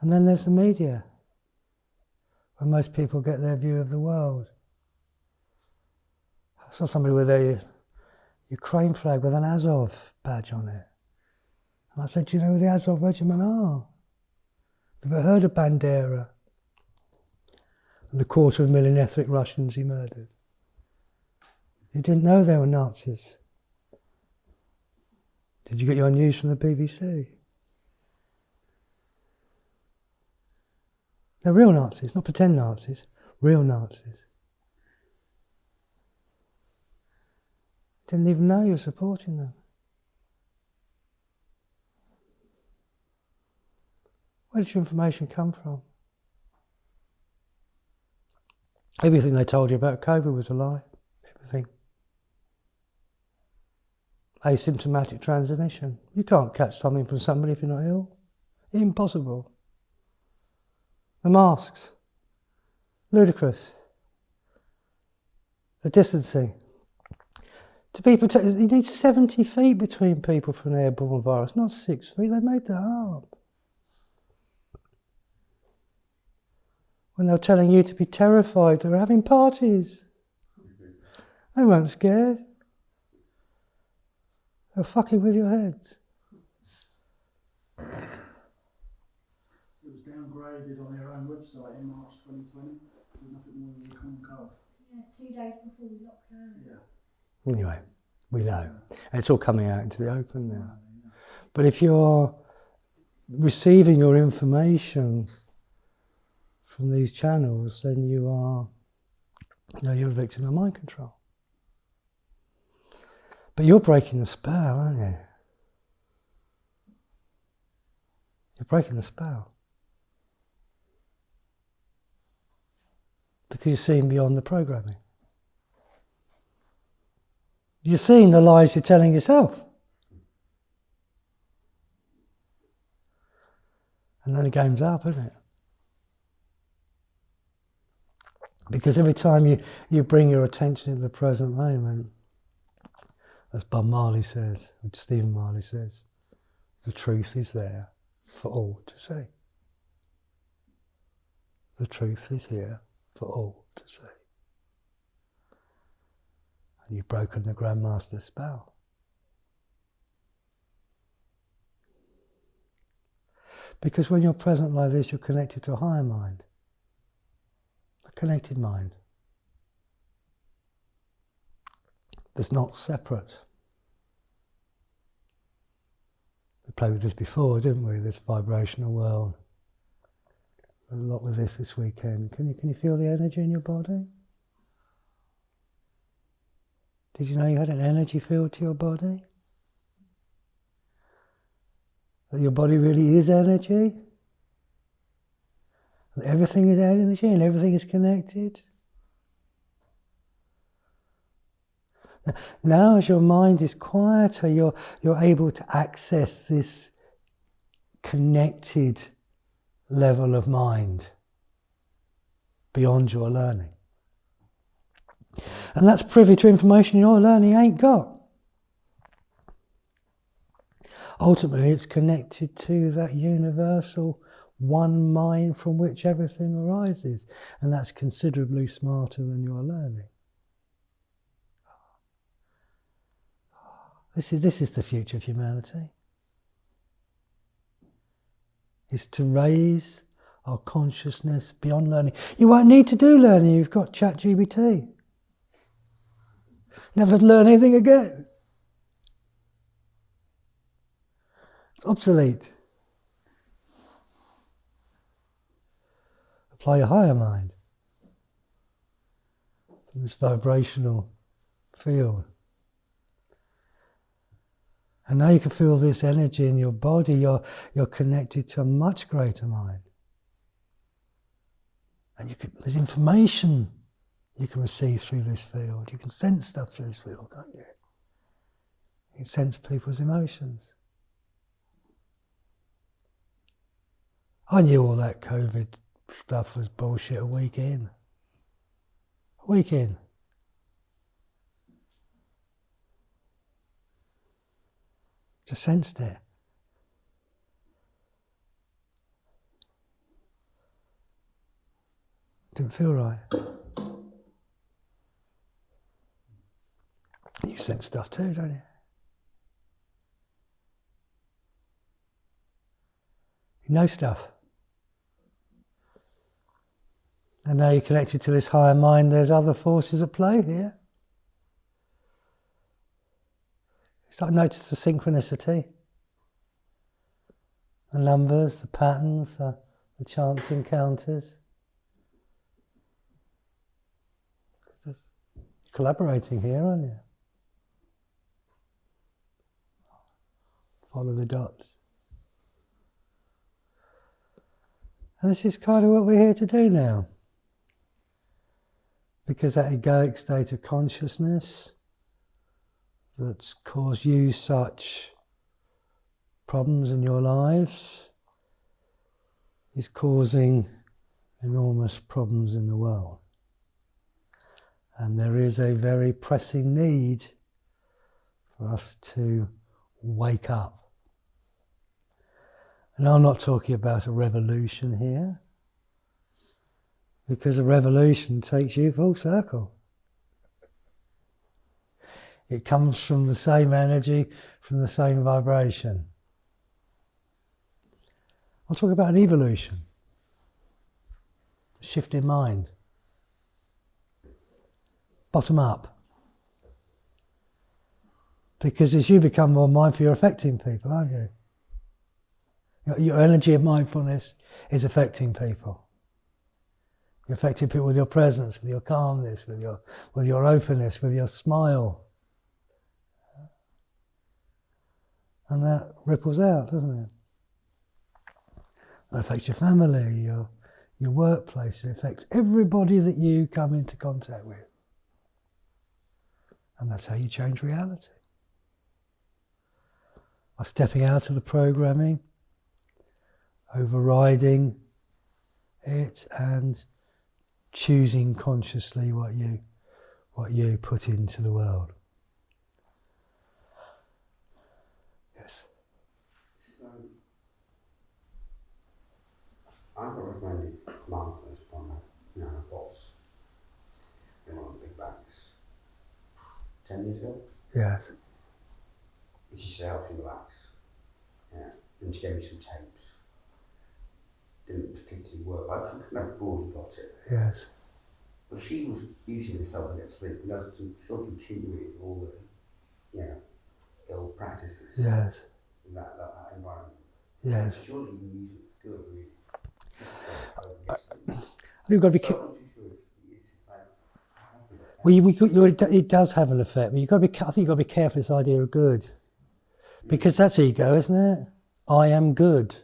And then there's the media, where most people get their view of the world. I saw somebody with a Ukraine flag with an Azov badge on it. And I said, do you know who the Azov regiment are? Have you ever heard of Bandera? And the 250,000 ethnic Russians he murdered. You didn't know they were Nazis. Did you get your news from the BBC? They're real Nazis, not pretend Nazis, real Nazis. Didn't even know you were supporting them. Where did your information come from? Everything they told you about COVID was a lie. Everything. Asymptomatic transmission. You can't catch something from somebody if you're not ill. Impossible. The masks. Ludicrous. The distancing. To be protected, you need 70 feet between people for an airborne virus, not 6 feet. They made that up. When they were telling you to be terrified, they were having parties. They weren't scared. They were fucking with your heads. It was downgraded on their own website in March 2020. There was nothing more than a common cold. Yeah, 2 days before we locked down. Yeah. Anyway, we know. And it's all coming out into the open now. But if you're receiving your information from these channels, then you're a victim of mind control. But you're breaking the spell, aren't you? You're breaking the spell. Because you're seeing beyond the programming. You're seeing the lies you're telling yourself. And then the game's up, isn't it? Because every time you bring your attention to the present moment, as Bob Marley says, or Stephen Marley says, the truth is there for all to see. The truth is here for all to see. And you've broken the grandmaster spell. Because when you're present like this, you're connected to a higher mind. A connected mind. That's not separate. We played with this before, didn't we? This vibrational world. A lot with this weekend. Can you feel the energy in your body? Did you know you had an energy field to your body? That your body really is energy? That everything is energy and everything is connected? Now as your mind is quieter, you're able to access this connected level of mind beyond your learning. And that's privy to information your learning ain't got. Ultimately, it's connected to that universal one mind from which everything arises. And that's considerably smarter than your learning. This is the future of humanity. Is to raise our consciousness beyond learning. You won't need to do learning, you've got ChatGPT. Never to learn anything again. It's obsolete. Apply your higher mind in this vibrational field. And now you can feel this energy in your body. You're connected to a much greater mind. And there's information you can receive through this field. You can sense stuff through this field, can't you? You can sense people's emotions. I knew all that COVID stuff was bullshit a week in. A week in. Just sensed it. Didn't feel right. You sense stuff too, don't you? You know stuff. And now you're connected to this higher mind, there's other forces at play here. You start to notice the synchronicity, the numbers, the patterns, the chance encounters. You're collaborating here, aren't you? Follow the dots. And this is kind of what we're here to do now. Because that egoic state of consciousness that's caused you such problems in your lives is causing enormous problems in the world. And there is a very pressing need for us to wake up. And I'm not talking about a revolution here, because a revolution takes you full circle. It comes from the same energy, from the same vibration. I'll talk about an evolution, a shift in mind, bottom up. Because as you become more mindful, you're affecting people, aren't you? Your energy of mindfulness is affecting people. You're affecting people with your presence, with your calmness, with your openness, with your smile. And that ripples out, doesn't it? It affects your family, your workplace. It affects everybody that you come into contact with. And that's how you change reality. By stepping out of the programming, overriding it, and choosing consciously what you put into the world. Yes. So, I got recommended mindfulness by my boss in one of the big banks 10 years ago. Yes. And she said, help you relax. Yeah. And she gave me some tapes. Didn't particularly work. I kind of broadly got it. Yes. But she was using herself to get sleep, and I was still continuing all the, ill practices. Yes. In that environment. Yes. Surely you can use it for good, really. I think you've got to be. So I'm not too sure if it's like. Well, it does have an effect, but you've got to be. I think you've got to be careful with this idea of good, because that's ego, isn't it? I am good.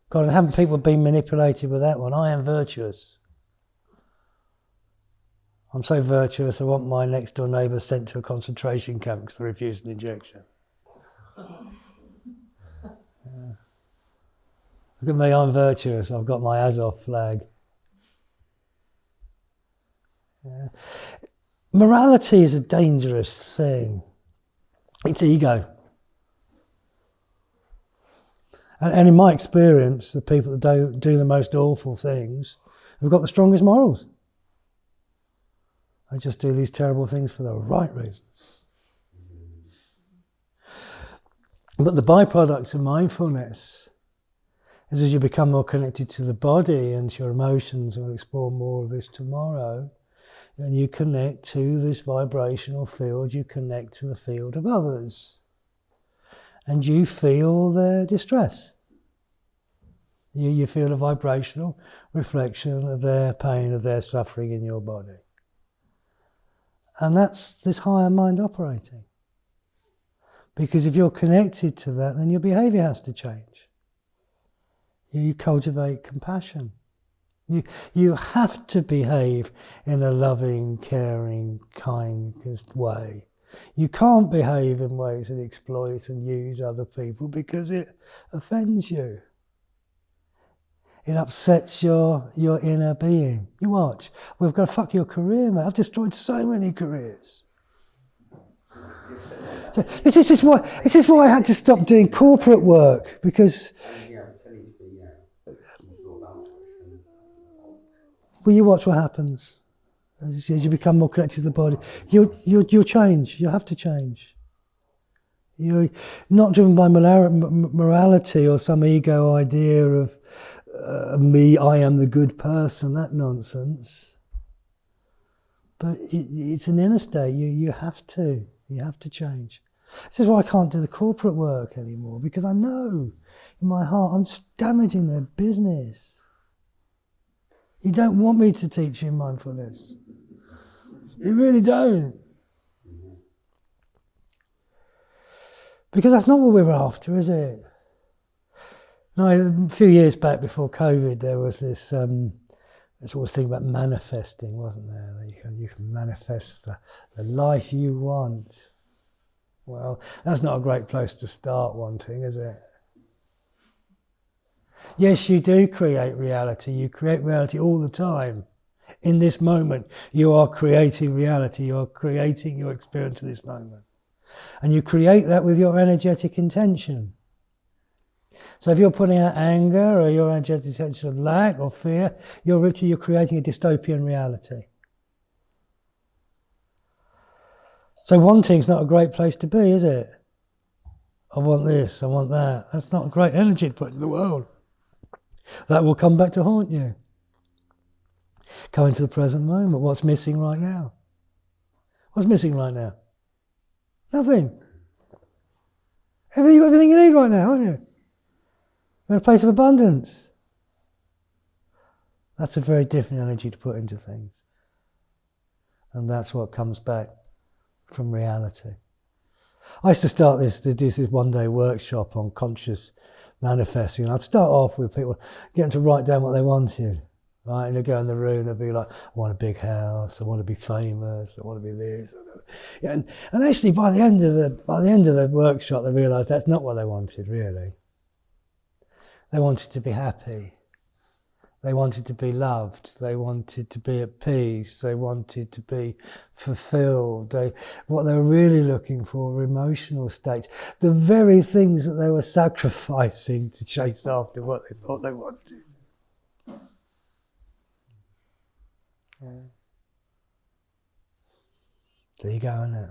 God, haven't people been manipulated with that one? I am virtuous. I'm so virtuous, I want my next door neighbour sent to a concentration camp because they refused an injection. Yeah. Look at me, I'm virtuous. I've got my Azov flag. Yeah. Morality is a dangerous thing. It's ego. And in my experience, the people that don't do the most awful things have got the strongest morals. They just do these terrible things for the right reasons. But the byproducts of mindfulness is as you become more connected to the body and to your emotions, and we'll explore more of this tomorrow, and you connect to this vibrational field, you connect to the field of others. And you feel their distress. You feel a vibrational reflection of their pain, of their suffering in your body. And that's this higher mind operating. Because if you're connected to that, then your behaviour has to change. You cultivate compassion. You have to behave in a loving, caring, kind way. You can't behave in ways that exploit and use other people because it offends you. It upsets your inner being. You watch. We've got to fuck your career, mate. I've destroyed so many careers. So this is why I had to stop doing corporate work, because Well, you watch what happens. As you become more connected to the body, you'll change. You have to change. You're not driven by morality or some ego idea of me, I am the good person, that nonsense. But it's an inner state. You have to change. This is why I can't do the corporate work anymore, because I know in my heart I'm just damaging their business. You don't want me to teach you mindfulness. You really don't. Because that's not what we were after, is it? No, a few years back before COVID, there was this sort of thing about manifesting, wasn't there? That you can manifest the life you want. Well, that's not a great place to start wanting, is it? Yes, you do create reality. You create reality all the time. In this moment, you are creating reality. You are creating your experience of this moment. And you create that with your energetic intention. So if you're putting out anger or your energetic intention of lack or fear, you're creating a dystopian reality. So wanting's not a great place to be, is it? I want this, I want that. That's not a great energy to put in the world. That will come back to haunt you. Come into the present moment. What's missing right now? What's missing right now? Nothing. Everything you need right now, aren't you? You're in a place of abundance. That's a very different energy to put into things. And that's what comes back from reality. I used to do this one-day workshop on conscious manifesting, and I'd start off with people, get them to write down what they wanted, right? And they'd go in the room, they'd be like, I want a big house, I want to be famous, I want to be this. Yeah, and actually by the end of the workshop, they realised that's not what they wanted, really. They wanted to be happy. They wanted to be loved. They wanted to be at peace. They wanted to be fulfilled. What they were really looking for were emotional states. The very things that they were sacrificing to chase after what they thought they wanted. Yeah. There you go, isn't it?